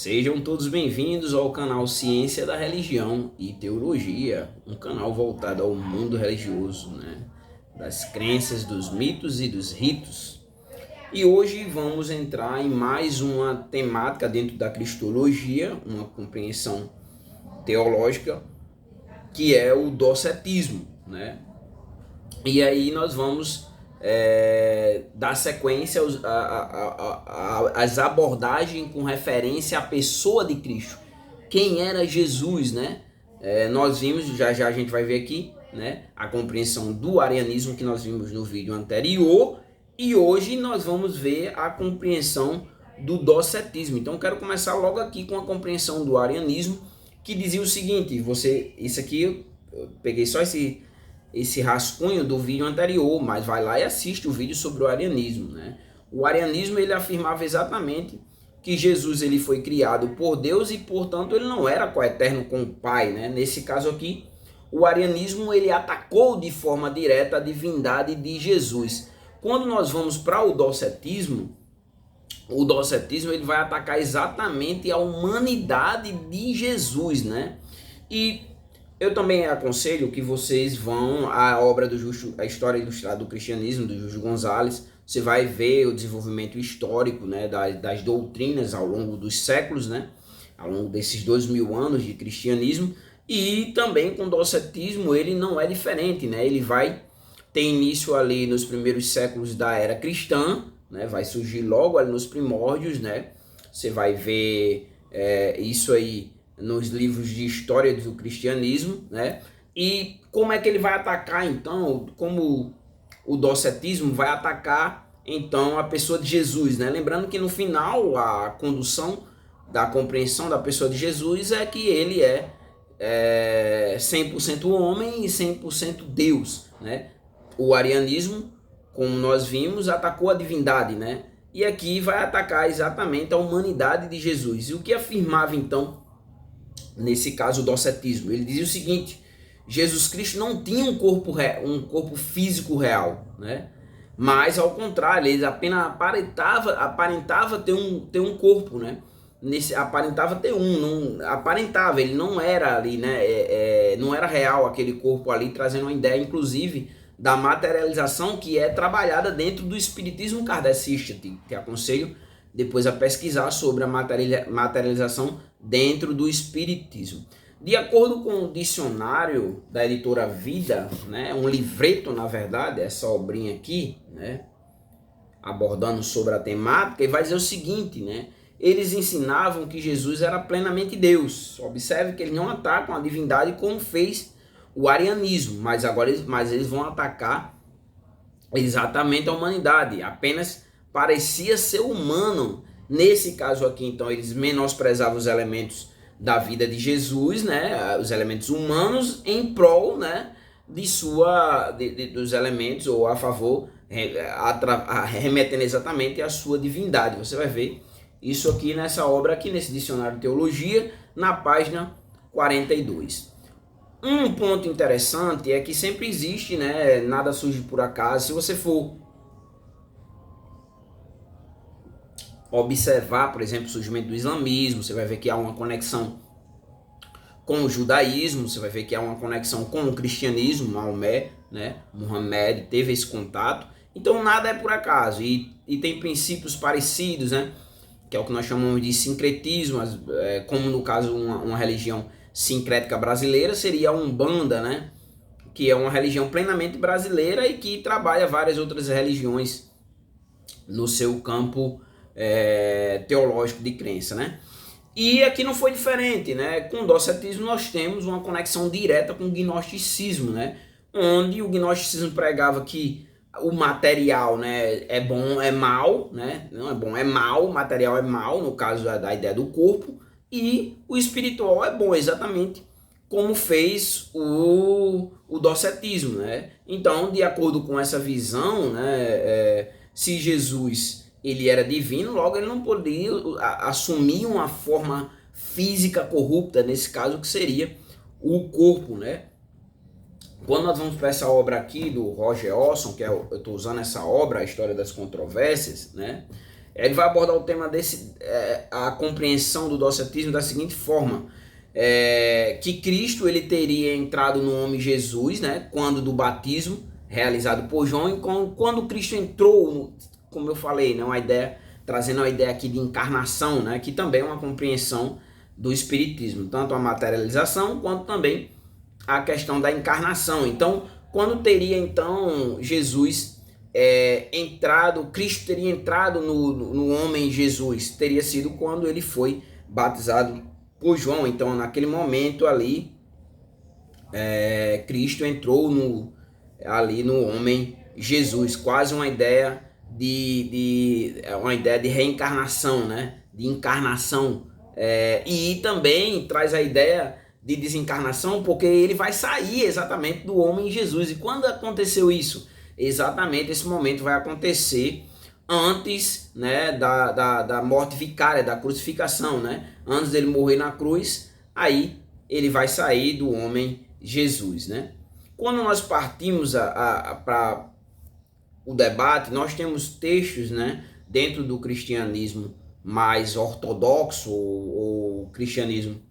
Sejam todos bem-vindos ao canal Ciência da Religião e Teologia, um canal voltado ao mundo religioso, das crenças, dos mitos e dos ritos. E hoje vamos entrar em mais uma temática dentro da cristologia, uma compreensão teológica, que é o docetismo, E aí nós vamos dar sequência às abordagens com referência à pessoa de Cristo. Quem era Jesus, nós vimos, já a gente vai ver aqui, a compreensão do arianismo que nós vimos no vídeo anterior, e hoje nós vamos ver a compreensão do docetismo. Então quero começar logo aqui com a compreensão do arianismo, que dizia o seguinte, isso aqui eu peguei só esse rascunho do vídeo anterior, mas vai lá e assiste o vídeo sobre o arianismo, O arianismo, ele afirmava exatamente que Jesus ele foi criado por Deus e, portanto, ele não era coeterno com o Pai, Nesse caso aqui, o arianismo ele atacou de forma direta a divindade de Jesus. Quando nós vamos para o docetismo ele vai atacar exatamente a humanidade de Jesus, E eu também aconselho que vocês vão à obra a História Ilustrada do Cristianismo, do Justo Gonzalez. Você vai ver o desenvolvimento histórico, das doutrinas ao longo dos séculos, Ao longo desses 2000 anos de cristianismo. E também com o docetismo ele não é diferente, Ele vai ter início ali nos primeiros séculos da era cristã, Vai surgir logo ali nos primórdios, Você vai ver isso aí nos livros de história do cristianismo, E como é que ele vai atacar, então, como o docetismo vai atacar, então, a pessoa de Jesus, Lembrando que no final, a condução da compreensão da pessoa de Jesus é que ele é 100% homem e 100% Deus, O arianismo, como nós vimos, atacou a divindade, E aqui vai atacar exatamente a humanidade de Jesus. E o que afirmava, então, nesse caso o docetismo? Ele dizia o seguinte: Jesus Cristo não tinha um corpo físico real, Mas ao contrário, ele apenas aparentava ter um corpo, Aparentava ter aparentava, ele não era ali, não era real aquele corpo ali, trazendo uma ideia, inclusive, da materialização que é trabalhada dentro do espiritismo kardecista. Te aconselho depois a pesquisar sobre a materialização dentro do espiritismo. De acordo com o dicionário da editora Vida, um livreto, na verdade, essa obrinha aqui, abordando sobre a temática, e vai dizer o seguinte, eles ensinavam que Jesus era plenamente Deus. Observe que eles não atacam a divindade como fez o arianismo, mas eles vão atacar exatamente a humanidade. Apenas parecia ser humano. Nesse caso aqui, então, eles menosprezavam os elementos da vida de Jesus, os elementos humanos, em prol, dos elementos, ou a favor, remetendo exatamente à sua divindade. Você vai ver isso aqui nessa obra, aqui nesse dicionário de teologia, na página 42. Um ponto interessante é que sempre existe, nada surge por acaso. Se você for observar, por exemplo, o surgimento do islamismo, você vai ver que há uma conexão com o judaísmo, você vai ver que há uma conexão com o cristianismo, Maomé, Muhammad teve esse contato. Então nada é por acaso, e tem princípios parecidos, que é o que nós chamamos de sincretismo, como no caso uma religião sincrética brasileira seria a Umbanda, que é uma religião plenamente brasileira e que trabalha várias outras religiões no seu campo teológico de crença, E aqui não foi diferente, Com o docetismo nós temos uma conexão direta com o gnosticismo, Onde o gnosticismo pregava que o material, é bom, é mal, Não é bom, é mal, o material é mal, no caso da ideia do corpo, e o espiritual é bom, exatamente como fez o docetismo, Então, de acordo com essa visão, se Jesus ele era divino, logo ele não poderia assumir uma forma física corrupta, nesse caso que seria o corpo, Quando nós vamos para essa obra aqui do Roger Olson, que eu estou usando essa obra, A História das Controvérsias, Ele vai abordar o tema a compreensão do docetismo da seguinte forma: que Cristo ele teria entrado no homem Jesus, né, quando do batismo realizado por João, e quando Cristo entrou, como eu falei, né, trazendo uma ideia aqui de encarnação, né, que também é uma compreensão do espiritismo, tanto a materialização quanto também a questão da encarnação. Então, quando teria então Jesus entrado, Cristo teria entrado no homem Jesus, teria sido quando ele foi batizado por João. Então, naquele momento ali, Cristo entrou ali no homem Jesus, quase uma ideia de reencarnação, né? De encarnação, e também traz a ideia de desencarnação, porque ele vai sair exatamente do homem Jesus. E quando aconteceu isso? Exatamente esse momento vai acontecer antes, né, da morte vicária, da crucificação, né? Antes dele morrer na cruz, aí ele vai sair do homem Jesus, né? Quando nós partimos para o debate, nós temos textos, né, dentro do cristianismo mais ortodoxo, ou cristianismo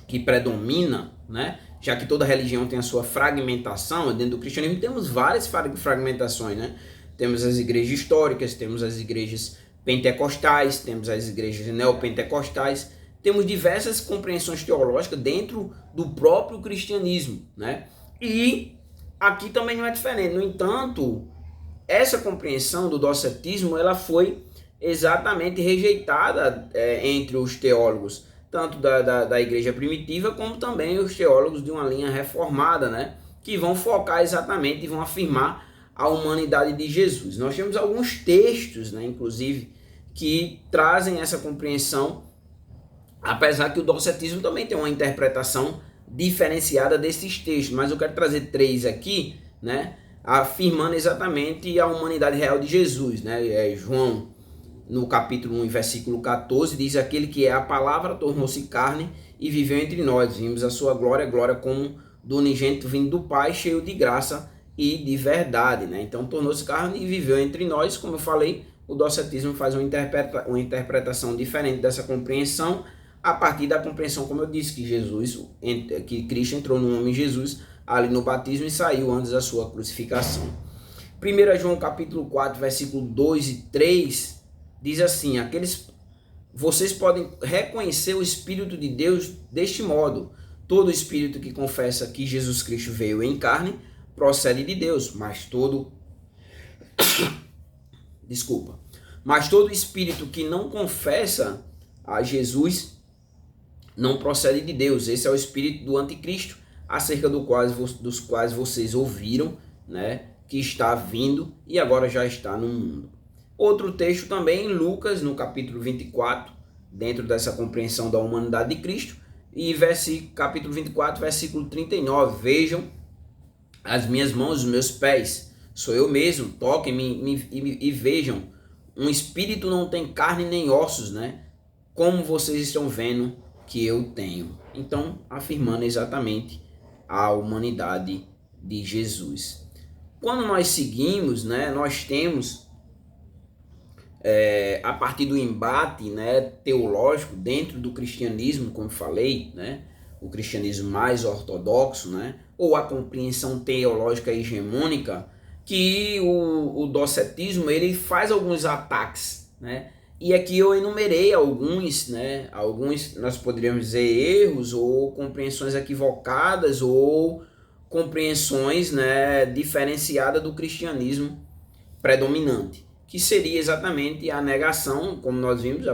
que predomina, né? Já que toda religião tem a sua fragmentação, dentro do cristianismo temos várias fragmentações, né? Temos as igrejas históricas, temos as igrejas pentecostais, temos as igrejas neopentecostais, temos diversas compreensões teológicas dentro do próprio cristianismo, né? E aqui também não é diferente. No entanto, essa compreensão do docetismo, ela foi exatamente rejeitada entre os teólogos, tanto da igreja primitiva, como também os teólogos de uma linha reformada, né, que vão focar exatamente e vão afirmar a humanidade de Jesus. Nós temos alguns textos, né, inclusive, que trazem essa compreensão, apesar que o docetismo também tem uma interpretação diferenciada desses textos, mas eu quero trazer 3 aqui, né, afirmando exatamente a humanidade real de Jesus, né? João, no capítulo 1, versículo 14, diz: aquele que é a palavra tornou-se carne e viveu entre nós. Vimos a sua glória, glória como do unigênito vindo do Pai, cheio de graça e de verdade, né? Então, tornou-se carne e viveu entre nós. Como eu falei, o docetismo faz uma interpretação diferente dessa compreensão, a partir da compreensão, como eu disse, que Cristo entrou no homem Jesus ali no batismo e saiu antes da sua crucificação. 1 João capítulo 4, versículo 2 e 3, diz assim: vocês podem reconhecer o Espírito de Deus deste modo. Todo espírito que confessa que Jesus Cristo veio em carne procede de Deus, mas todo espírito que não confessa a Jesus não procede de Deus. Esse é o espírito do anticristo, acerca dos quais vocês ouviram, né, que está vindo e agora já está no mundo. Outro texto também em Lucas, no capítulo 24, dentro dessa compreensão da humanidade de Cristo, e capítulo 24, versículo 39, vejam as minhas mãos, os meus pés, sou eu mesmo, toquem-me e vejam, um espírito não tem carne nem ossos, né, como vocês estão vendo que eu tenho. Então, afirmando exatamente a humanidade de Jesus. Quando nós seguimos, né, nós temos, a partir do embate, né, teológico dentro do cristianismo, como falei, né, o cristianismo mais ortodoxo, né, ou a compreensão teológica hegemônica, que o docetismo ele faz alguns ataques, né, e aqui eu enumerei alguns, né, nós poderíamos dizer erros ou compreensões equivocadas ou compreensões, né, diferenciadas do cristianismo predominante, que seria exatamente a negação, como nós vimos,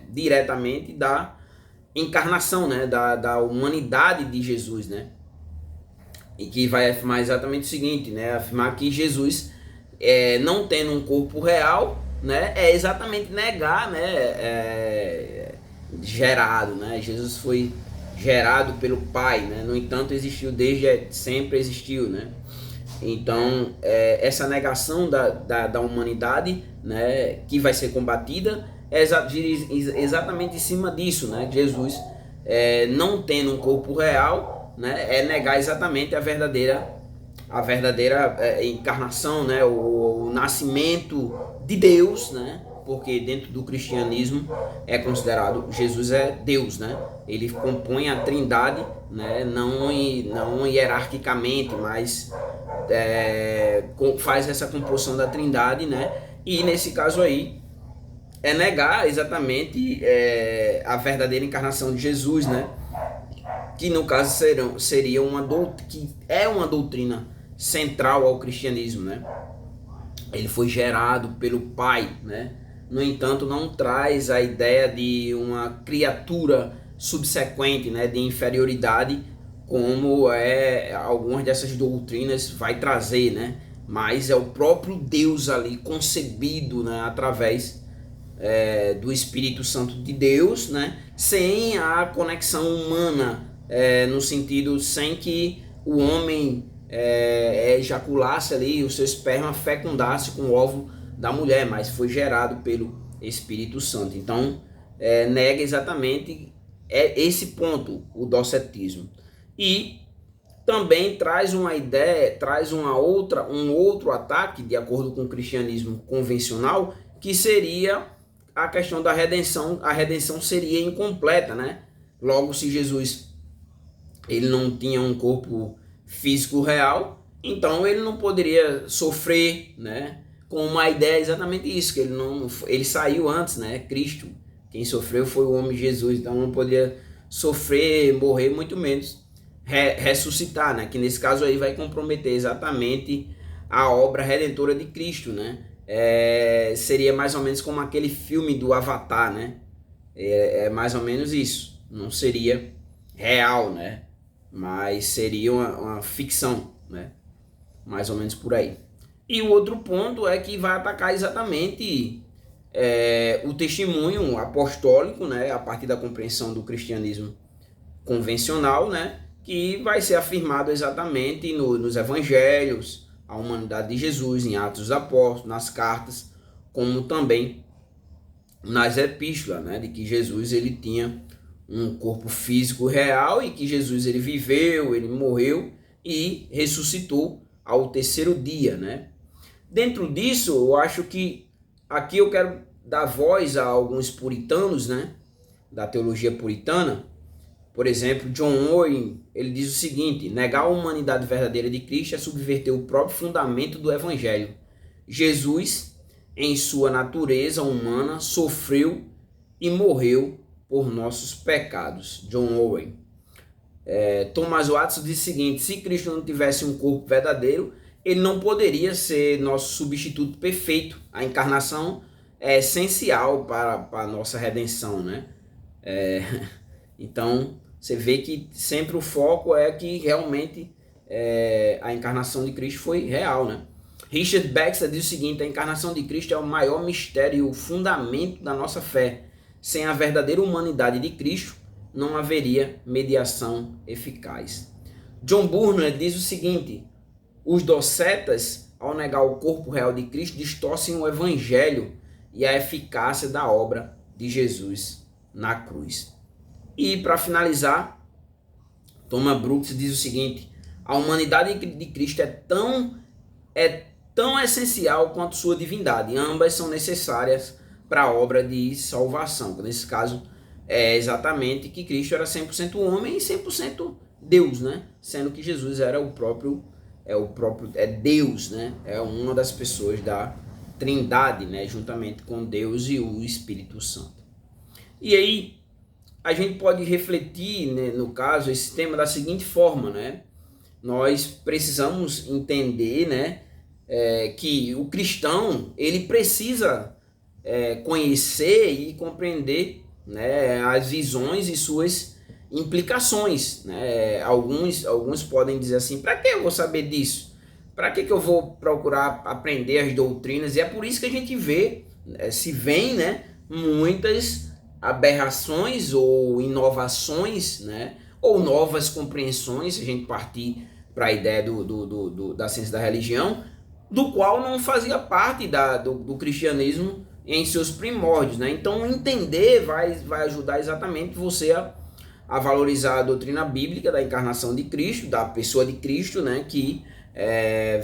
diretamente da encarnação, né, da humanidade de Jesus, né, e que vai afirmar exatamente o seguinte, né, afirmar que Jesus, não tendo um corpo real, né, é exatamente negar, né, gerado, né, Jesus foi gerado pelo Pai, né, no entanto existiu sempre existiu, né. Então, essa negação da humanidade, né, que vai ser combatida, é exatamente em cima disso, né? Jesus, não tendo um corpo real, né, é negar exatamente a verdadeira encarnação, né, o nascimento de Deus, né? Porque dentro do cristianismo é considerado Jesus é Deus, né? Ele compõe a Trindade, né? Não hierarquicamente, mas faz essa composição da Trindade, né? E nesse caso aí é negar exatamente a verdadeira encarnação de Jesus, né? Que no caso seria uma doutrina central ao cristianismo, né? Ele foi gerado pelo Pai, né? No entanto, não traz a ideia de uma criatura subsequente, né, de inferioridade, como algumas dessas doutrinas vai trazer, né? Mas é o próprio Deus ali concebido, né, através do Espírito Santo de Deus, né? Sem a conexão humana, no sentido sem que o homem ejaculasse ali, o seu esperma fecundasse com o óvulo da mulher, mas foi gerado pelo Espírito Santo. Então, nega exatamente esse ponto, o docetismo. E também traz uma ideia, traz um outro ataque, de acordo com o cristianismo convencional, que seria a questão da redenção. A redenção seria incompleta, né? Logo, se Jesus ele não tinha um corpo físico real, então ele não poderia sofrer, né? Com uma ideia exatamente isso, que ele saiu antes, né? Cristo, quem sofreu foi o homem Jesus, então não poderia sofrer, morrer, muito menos ressuscitar, né? Que nesse caso aí vai comprometer exatamente a obra redentora de Cristo, né? Seria mais ou menos como aquele filme do Avatar, né? É mais ou menos isso, não seria real, né? Mas seria uma ficção, né? Mais ou menos por aí. E o outro ponto é que vai atacar exatamente o testemunho apostólico, né, a partir da compreensão do cristianismo convencional, né, que vai ser afirmado exatamente nos evangelhos, a humanidade de Jesus, em Atos dos Apóstolos, nas cartas, como também nas epístolas, né, de que Jesus ele tinha um corpo físico real e que Jesus ele viveu, ele morreu e ressuscitou ao terceiro dia, né? Dentro disso, eu acho que aqui eu quero dar voz a alguns puritanos, né, da teologia puritana. Por exemplo, John Owen, ele diz o seguinte: negar a humanidade verdadeira de Cristo é subverter o próprio fundamento do Evangelho. Jesus, em sua natureza humana, sofreu e morreu por nossos pecados. John Owen. Thomas Watson diz o seguinte: se Cristo não tivesse um corpo verdadeiro, ele não poderia ser nosso substituto perfeito. A encarnação é essencial para a nossa redenção, né? Então, você vê que sempre o foco é que realmente a encarnação de Cristo foi real, né? Richard Baxter diz o seguinte: a encarnação de Cristo é o maior mistério e o fundamento da nossa fé. Sem a verdadeira humanidade de Cristo, não haveria mediação eficaz. John Burner diz o seguinte: os docetas, ao negar o corpo real de Cristo, distorcem o Evangelho e a eficácia da obra de Jesus na cruz. E para finalizar, Thomas Brooks diz o seguinte: a humanidade de Cristo é tão essencial quanto sua divindade. Ambas são necessárias para a obra de salvação. Nesse caso, é exatamente que Cristo era 100% homem e 100% Deus, né? Sendo que Jesus era o próprio Deus, né? É uma das pessoas da Trindade, né? Juntamente com Deus e o Espírito Santo. E aí a gente pode refletir, né, no caso, esse tema da seguinte forma, né? Nós precisamos entender, né, que o cristão ele precisa conhecer e compreender, né, as visões e suas implicações, né? Alguns podem dizer assim: para que eu vou saber disso? Para que eu vou procurar aprender as doutrinas? E é por isso que a gente vê, se vê, né, muitas aberrações ou inovações, né, ou novas compreensões, se a gente partir para a ideia da ciência da religião, do qual não fazia parte do cristianismo em seus primórdios, né? Então entender vai ajudar exatamente você a valorizar a doutrina bíblica da encarnação de Cristo, da pessoa de Cristo, né, que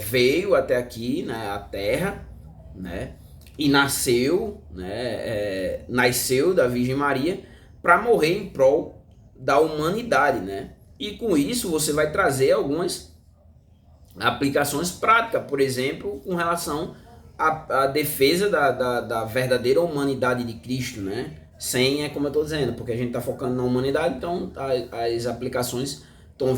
veio até aqui, né, a Terra, né, e nasceu, né, nasceu da Virgem Maria para morrer em prol da humanidade, né? E com isso você vai trazer algumas aplicações práticas, por exemplo, com relação à defesa da verdadeira humanidade de Cristo, né? Sem, como eu estou dizendo, porque a gente está focando na humanidade, então as aplicações estão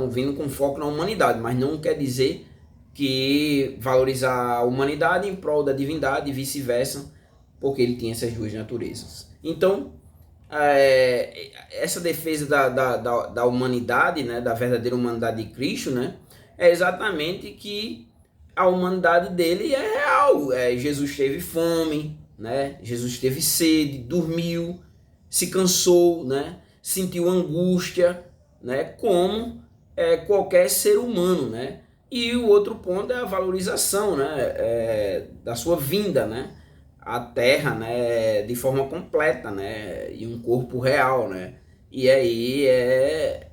vindo com foco na humanidade, mas não quer dizer que valorizar a humanidade em prol da divindade e vice-versa, porque ele tinha essas duas naturezas. Então, essa defesa da humanidade, né, da verdadeira humanidade de Cristo, né, é exatamente que a humanidade dele é real. Jesus teve fome, né, Jesus teve sede, dormiu, se cansou, né, sentiu angústia, né, como qualquer ser humano, né. E o outro ponto é a valorização, né, da sua vinda, né, à Terra, né, de forma completa, né, e um corpo real, né. E aí é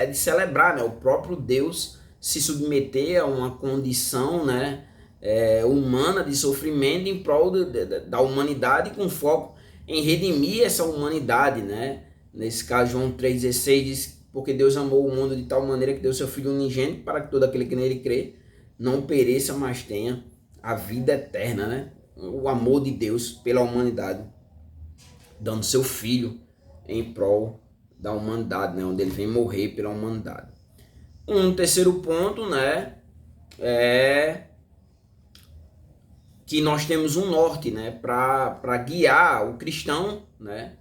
de celebrar, né, o próprio Deus se submeter a uma condição, né, humana de sofrimento em prol da humanidade, com foco em redimir essa humanidade, né. Nesse caso, João 3,16 diz: porque Deus amou o mundo de tal maneira que deu seu Filho unigênito para que todo aquele que nele crê não pereça, mas tenha a vida eterna, né? O amor de Deus pela humanidade, dando seu Filho em prol da humanidade, né? Onde ele vem morrer pela humanidade. Um terceiro ponto, né? É que nós temos um norte, né? Para guiar o cristão, né?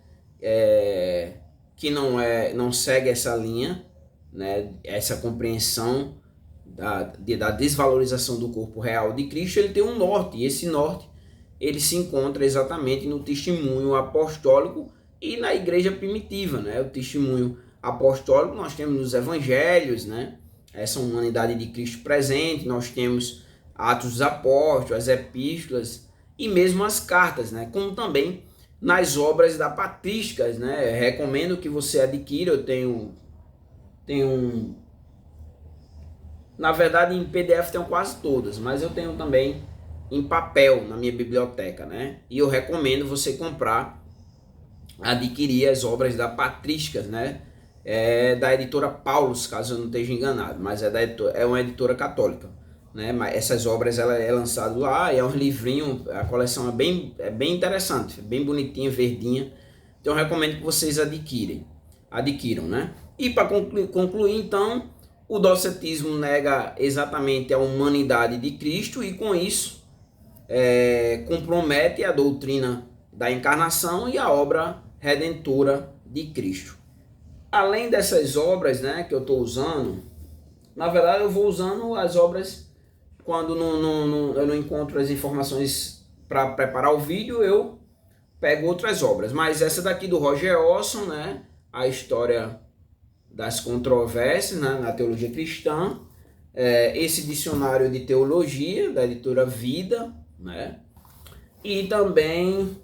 Que não segue essa linha, né, essa compreensão da desvalorização do corpo real de Cristo, ele tem um norte, e esse norte ele se encontra exatamente no testemunho apostólico e na igreja primitiva, né? O testemunho apostólico nós temos nos evangelhos, né? Essa humanidade de Cristo presente, nós temos Atos dos Apóstolos, as epístolas e mesmo as cartas, né? Como também nas obras da patrísticas, né? Recomendo que você adquira. Eu tenho na verdade em PDF tenho quase todas, mas eu tenho também em papel na minha biblioteca, né? E eu recomendo você adquirir as obras da patrísticas, né? Da editora Paulus, caso eu não esteja enganado, mas é uma editora católica, né? Mas essas obras ela é lançado lá, é um livrinho, a coleção é bem interessante, bem bonitinha, verdinha. Então eu recomendo que vocês adquiram, né? E para concluir então, o docetismo nega exatamente a humanidade de Cristo e com isso compromete a doutrina da encarnação e a obra redentora de Cristo. Além dessas obras, né, que eu estou usando, na verdade eu vou usando as obras quando eu não encontro as informações para preparar o vídeo, eu pego outras obras. Mas essa daqui do Roger Olson, né, a história das controvérsias, né, na teologia cristã, esse dicionário de teologia da editora Vida, né, e também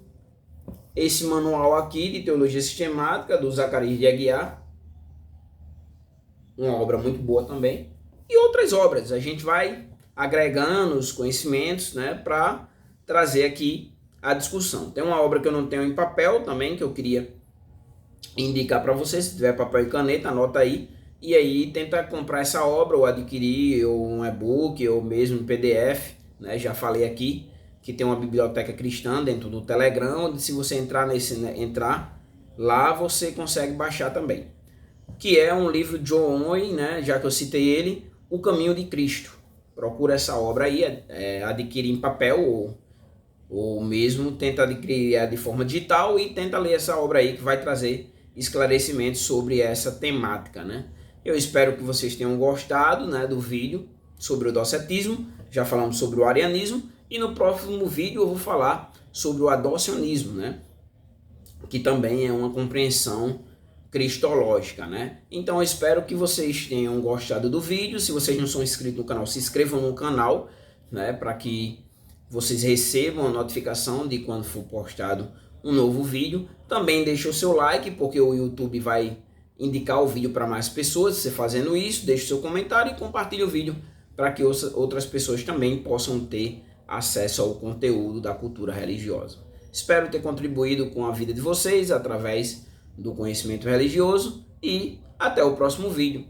esse manual aqui de teologia sistemática do Zacarias de Aguiar, uma obra muito boa também, e outras obras. A gente vai agregando os conhecimentos, né, para trazer aqui a discussão. Tem uma obra que eu não tenho em papel também, que eu queria indicar para você. Se tiver papel e caneta, anota aí, e aí tenta comprar essa obra, ou adquirir, ou um e-book, ou mesmo um PDF, né? Já falei aqui que tem uma biblioteca cristã dentro do Telegram, onde se você entrar lá, você consegue baixar também. Que é um livro de John Owen, né? Já que eu citei ele, O Caminho de Cristo. Procura essa obra aí, adquire em papel ou mesmo tenta adquirir de forma digital e tenta ler essa obra aí que vai trazer esclarecimentos sobre essa temática, né? Eu espero que vocês tenham gostado, né, do vídeo sobre o docetismo. Já falamos sobre o arianismo e no próximo vídeo eu vou falar sobre o adocionismo, né? Que também é uma compreensão cristológica, né? Então eu espero que vocês tenham gostado do vídeo. Se vocês não são inscritos no canal, se inscrevam no canal, né, para que vocês recebam a notificação de quando for postado um novo vídeo. Também deixe o seu like, porque o YouTube vai indicar o vídeo para mais pessoas. Você fazendo isso, deixe o seu comentário e compartilhe o vídeo para que outras pessoas também possam ter acesso ao conteúdo da cultura religiosa. Espero ter contribuído com a vida de vocês através do conhecimento religioso e até o próximo vídeo.